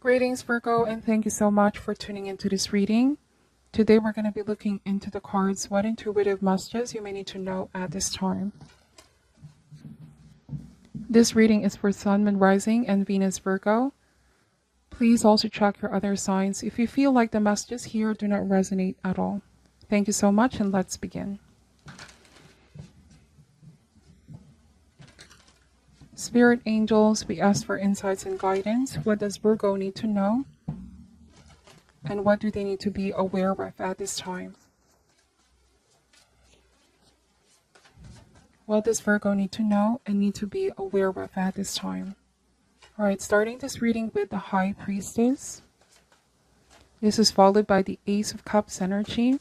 Greetings, Virgo, and thank you so much for tuning into this reading. Today we're going to be looking into the cards, what intuitive messages you may need to know at this time. This reading is for Sun, Moon, Rising, and Venus, Virgo. Please also check your other signs if you feel like the messages here do not resonate at all. Thank you so much, and let's begin. Spirit angels, we ask for insights and guidance. What does Virgo need to know? And what do they need to be aware of at this time? What does Virgo need to know and need to be aware of at this time? Alright, starting this reading with the High Priestess. This is followed by the Ace of Cups energy,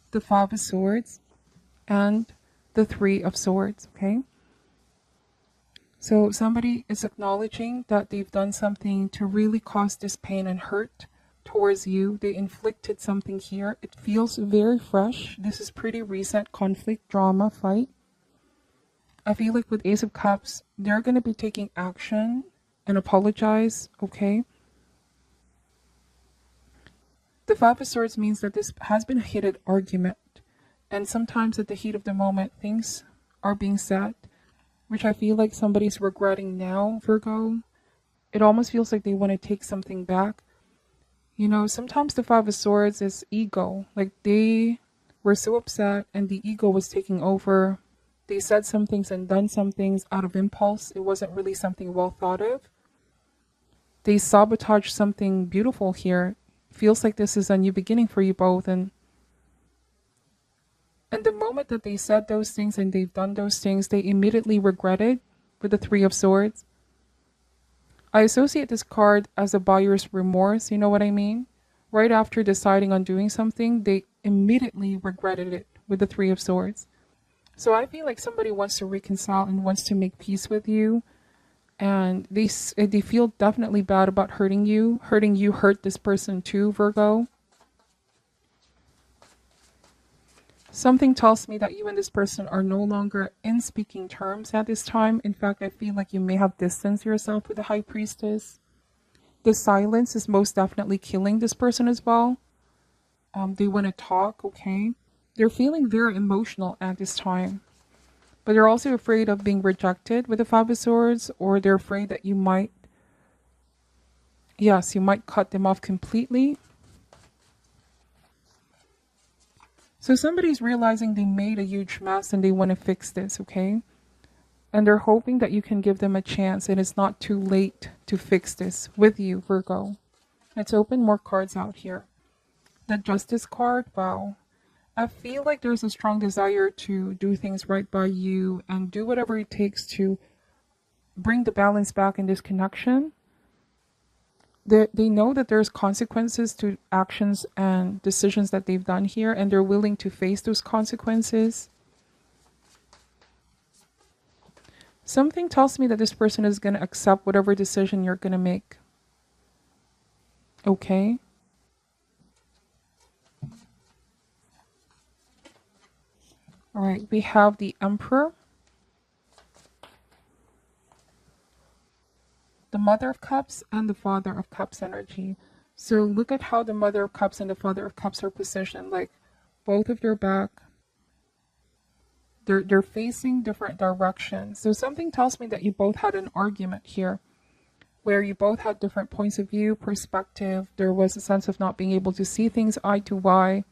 the Five of Swords, and the Three of Swords, okay? So somebody is acknowledging that they've done something to really cause this pain and hurt towards you. They inflicted something here. It feels very fresh. This is pretty recent conflict, drama, fight. I feel like with Ace of Cups, they're going to be taking action and apologize, okay? The Five of Swords means that this has been a heated argument. And sometimes at the heat of the moment, things are being said, which I feel like somebody's regretting now, Virgo. It almost feels like they want to take something back. You know, sometimes the Five of Swords is ego. Like they were so upset and the ego was taking over. They said some things and done some things out of impulse. It wasn't really something well thought of. They sabotaged something beautiful here. Feels like this is a new beginning for you both. And the moment that they said those things and they've done those things, they immediately regretted with the Three of Swords. I associate this card as a buyer's remorse, you know what I mean? Right after deciding on doing something, they immediately regretted it with the Three of Swords. So I feel like somebody wants to reconcile and wants to make peace with you. And they feel definitely bad about hurting you. Hurting you hurt this person too, Virgo. Something tells me that you and this person are no longer in speaking terms at this time. In fact, I feel like you may have distanced yourself with the High Priestess. The silence is most definitely killing this person as well. They want to talk, okay? They're feeling very emotional at this time. But they're also afraid of being rejected with the Five of Swords, or they're afraid that you might cut them off completely. So somebody's realizing they made a huge mess and they want to fix this, okay? And they're hoping that you can give them a chance and it's not too late to fix this with you, Virgo. Let's open more cards out here. The Justice card, wow. I feel like there's a strong desire to do things right by you and do whatever it takes to bring the balance back in this connection. They know that there's consequences to actions and decisions that they've done here, and they're willing to face those consequences. Something tells me that this person is going to accept whatever decision you're going to make. Okay? All right, we have the Emperor, the Mother of Cups, and the Father of Cups energy. So look at how the Mother of Cups and the Father of Cups are positioned, like both of their back. They're facing different directions. So something tells me that you both had an argument here where you both had different points of view, perspective. There was a sense of not being able to see things eye to eye.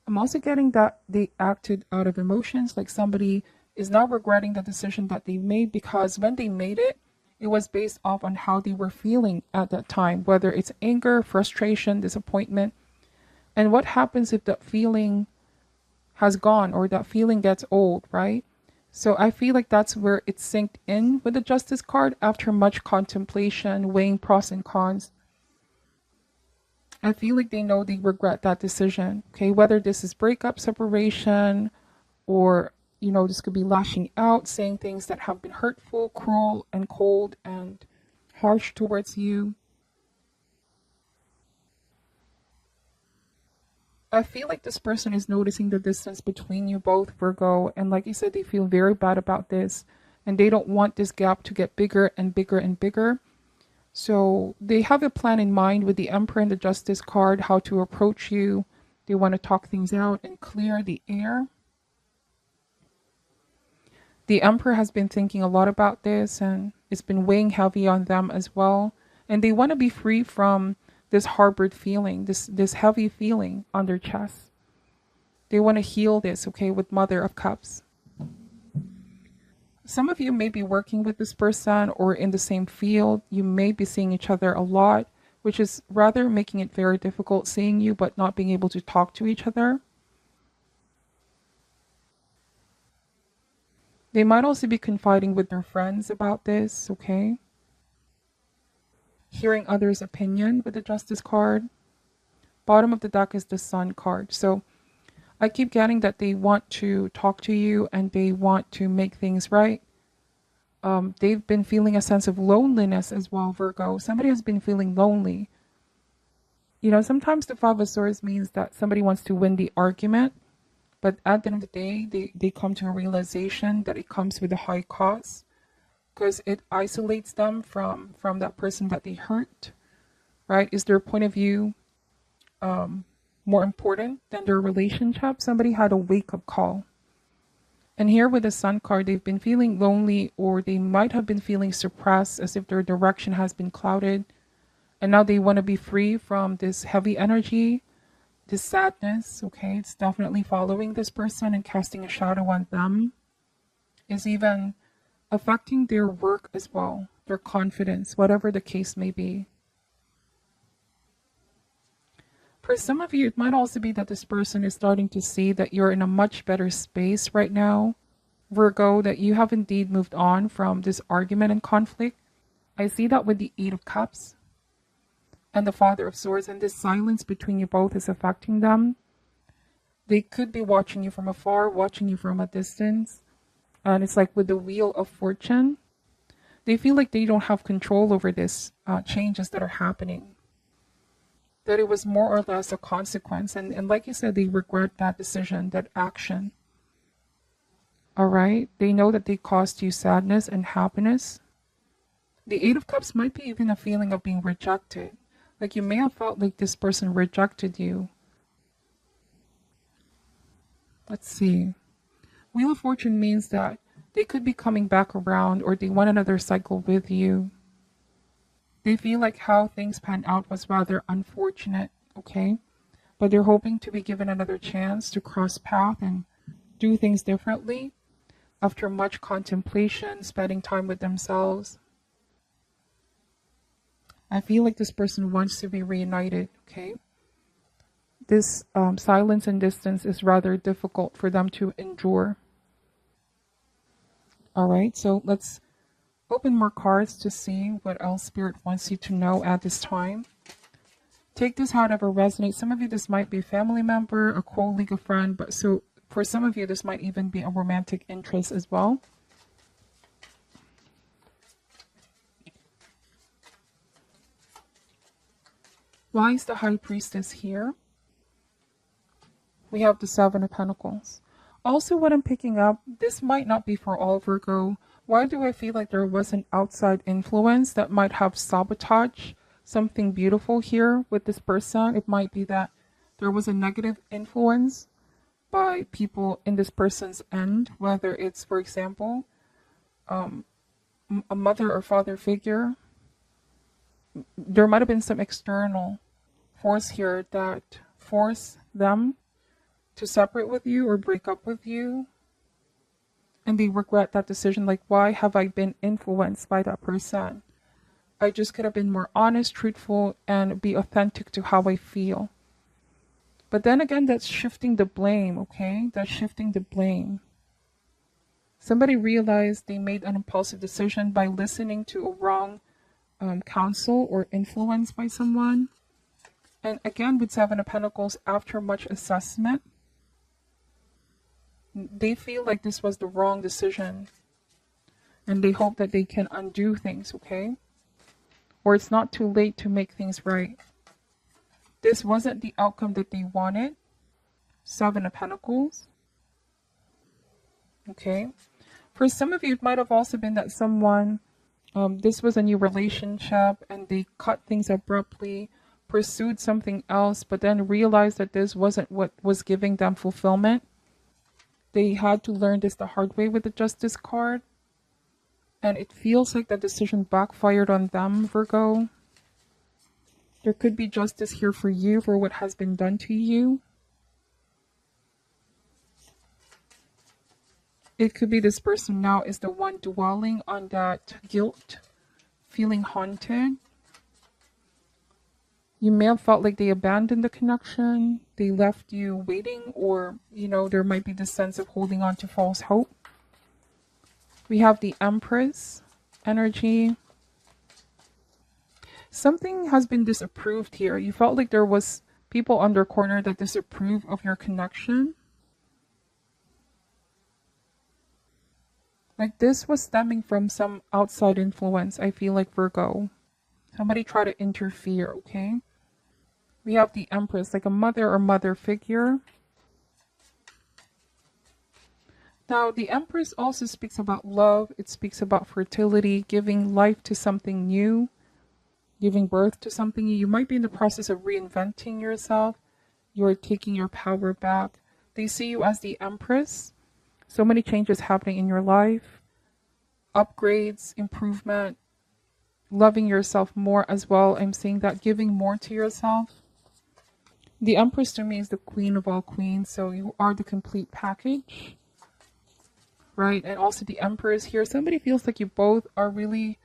I'm also getting that they acted out of emotions, like somebody is now regretting the decision that they made because when they made it, it was based off on how they were feeling at that time, whether it's anger, frustration, disappointment. And what happens if that feeling has gone or that feeling gets old, right? So I feel like that's where it synced in with the Justice card after much contemplation, weighing pros and cons. I feel like they know they regret that decision, okay? Whether this is breakup, separation, or you know, this could be lashing out, saying things that have been hurtful, cruel, and cold, and harsh towards you. I feel like this person is noticing the distance between you both, Virgo. And like you said, they feel very bad about this. And they don't want this gap to get bigger and bigger and bigger. So they have a plan in mind with the Emperor and the Justice card, how to approach you. They want to talk things out and clear the air. The Emperor has been thinking a lot about this, and it's been weighing heavy on them as well. And they want to be free from this harbored feeling, this heavy feeling on their chest. They want to heal this, okay, with Mother of Cups. Some of you may be working with this person or in the same field. You may be seeing each other a lot, which is rather making it very difficult seeing you but not being able to talk to each other. They might also be confiding with their friends about this, okay? Hearing others' opinion with the Justice card. Bottom of the deck is the Sun card. So I keep getting that they want to talk to you and they want to make things right. They've been feeling a sense of loneliness as well, Virgo. Somebody has been feeling lonely. You know, sometimes the Five of Swords means that somebody wants to win the argument, but at the end of the day, they come to a realization that it comes with a high cost because it isolates them from that person that they hurt, right? Is their point of view more important than their relationship? Somebody had a wake-up call. And here with the Sun card, they've been feeling lonely, or they might have been feeling suppressed as if their direction has been clouded. And now they want to be free from this heavy energy, this sadness, okay? It's definitely following this person and casting a shadow on them. Is even affecting their work as well, their confidence, whatever the case may be. For some of you, it might also be that this person is starting to see that you're in a much better space right now, Virgo, that you have indeed moved on from this argument and conflict. I see that with the Eight of Cups and the Father of Swords, and this silence between you both is affecting them. They could be watching you from afar, watching you from a distance. And it's like with the Wheel of Fortune, they feel like they don't have control over this changes that are happening. That it was more or less a consequence. And like you said, they regret that decision, that action. All right? They know that they caused you sadness and happiness. The Eight of Cups might be even a feeling of being rejected. Like you may have felt like this person rejected you. Let's see. Wheel of Fortune means that they could be coming back around, or they want another cycle with you. They feel like how things panned out was rather unfortunate, okay? But they're hoping to be given another chance to cross path and do things differently after much contemplation, spending time with themselves. I feel like this person wants to be reunited, okay? This silence and distance is rather difficult for them to endure. All right, so let's open more cards to see what else Spirit wants you to know at this time. Take this however resonates. Some of you, this might be a family member, a colleague, a friend, but so for some of you, this might even be a romantic interest as well. Why is the High Priestess here? We have the Seven of Pentacles. Also, what I'm picking up, this might not be for all, Virgo. Why do I feel like there was an outside influence that might have sabotaged something beautiful here with this person? It might be that there was a negative influence by people in this person's end, whether it's, for example, a mother or father figure. There might have been some external force here that forced them to separate with you or break up with you. And they regret that decision, like, why have I been influenced by that person? I just could have been more honest, truthful, and be authentic to how I feel. But then again, that's shifting the blame, okay? That's shifting the blame. Somebody realized they made an impulsive decision by listening to a wrong counsel or influence by someone. And again, with Seven of Pentacles, after much assessment, they feel like this was the wrong decision. And they hope that they can undo things, okay? Or it's not too late to make things right. This wasn't the outcome that they wanted. Seven of Pentacles. Okay. For some of you, it might have also been that someone This was a new relationship and they cut things abruptly, pursued something else, but then realized that this wasn't what was giving them fulfillment. They had to learn this the hard way with the Justice card. And it feels like that decision backfired on them, Virgo. There could be justice here for you for what has been done to you. It could be this person now is the one dwelling on that guilt, feeling haunted. You may have felt like they abandoned the connection, they left you waiting, or, there might be this sense of holding on to false hope. We have the Empress energy. Something has been disapproved here. You felt like there was people on their corner that disapprove of your connection. Like this was stemming from some outside influence, I feel like, Virgo. Somebody try to interfere, okay? We have the Empress, like a mother or mother figure. Now, the Empress also speaks about love. It speaks about fertility, giving life to something new, giving birth to something new. You might be in the process of reinventing yourself. You're taking your power back. They see you as the Empress. So many changes happening in your life. Upgrades, improvement, loving yourself more as well. I'm seeing that, giving more to yourself. The Empress to me is the queen of all queens. So you are the complete package. Right? And also the Empress here. Somebody feels like you both are really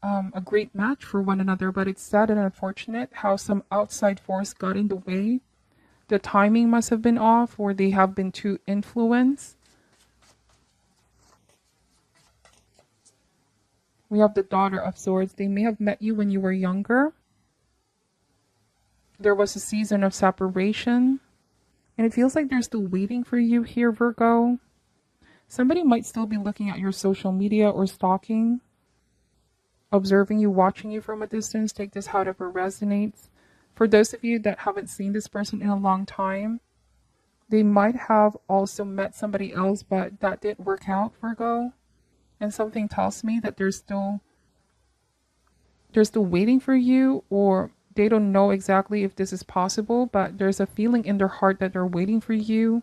a great match for one another. But it's sad and unfortunate how some outside force got in the way. The timing must have been off, or they have been too influenced. We have the Daughter of Swords. They may have met you when you were younger. There was a season of separation. And it feels like they're still waiting for you here, Virgo. Somebody might still be looking at your social media or stalking, observing you, watching you from a distance. Take this however resonates. For those of you that haven't seen this person in a long time, they might have also met somebody else, but that didn't work out, Virgo. And something tells me that they're still waiting for you, or they don't know exactly if this is possible, but there's a feeling in their heart that they're waiting for you.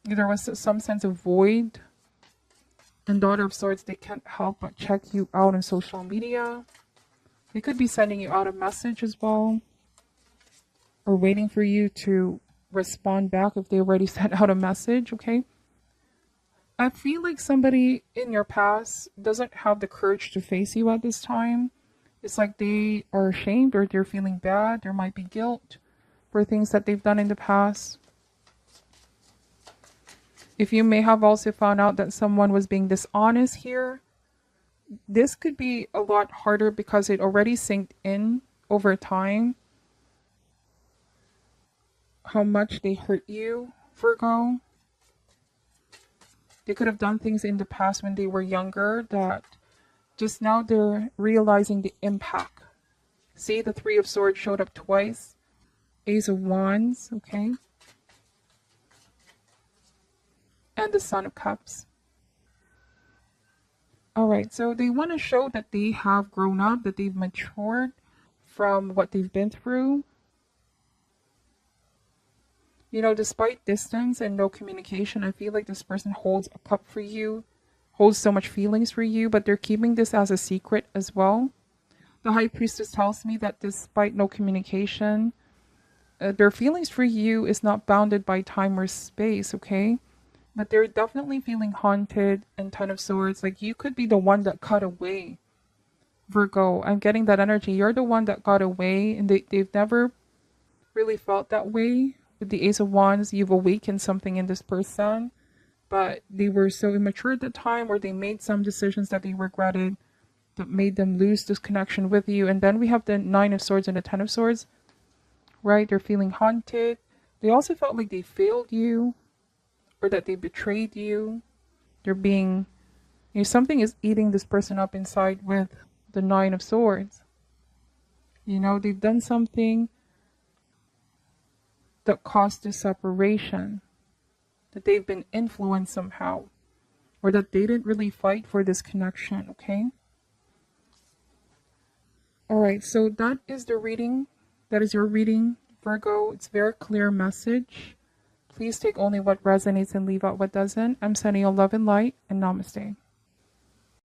There was some sense of void. And Daughter of Swords, they can't help but check you out on social media. They could be sending you out a message as well, or waiting for you to respond back if they already sent out a message, okay? I feel like somebody in your past doesn't have the courage to face you at this time. It's like they are ashamed, or they're feeling bad. There might be guilt for things that they've done in the past. If you may have also found out that someone was being dishonest here, this could be a lot harder because it already sinked in over time how much they hurt you, Virgo. They could have done things in the past when they were younger that just now they're realizing the impact. See, the Three of Swords showed up twice. Ace of Wands, okay? And the Son of Cups. Alright, so they want to show that they have grown up, that they've matured from what they've been through. Despite distance and no communication, I feel like this person holds a cup for you, holds so much feelings for you, but they're keeping this as a secret as well. The High Priestess tells me that despite no communication, their feelings for you is not bounded by time or space, okay? But they're definitely feeling haunted. And Ten of Swords, like you could be the one that got away, Virgo. I'm getting that energy. You're the one that got away, and they've never really felt that way. With the Ace of Wands, you've awakened something in this person, but they were so immature at the time, or they made some decisions that they regretted that made them lose this connection with you. And then we have the Nine of Swords and the Ten of Swords, right? They're feeling haunted. They also felt like they failed you, or that they betrayed you. They're being, something is eating this person up inside with the Nine of Swords. They've done something that caused this separation, that they've been influenced somehow, or that they didn't really fight for this connection, okay? All right, so that is the reading. That is your reading, Virgo. It's a very clear message. Please take only what resonates and leave out what doesn't. I'm sending you love and light, and namaste.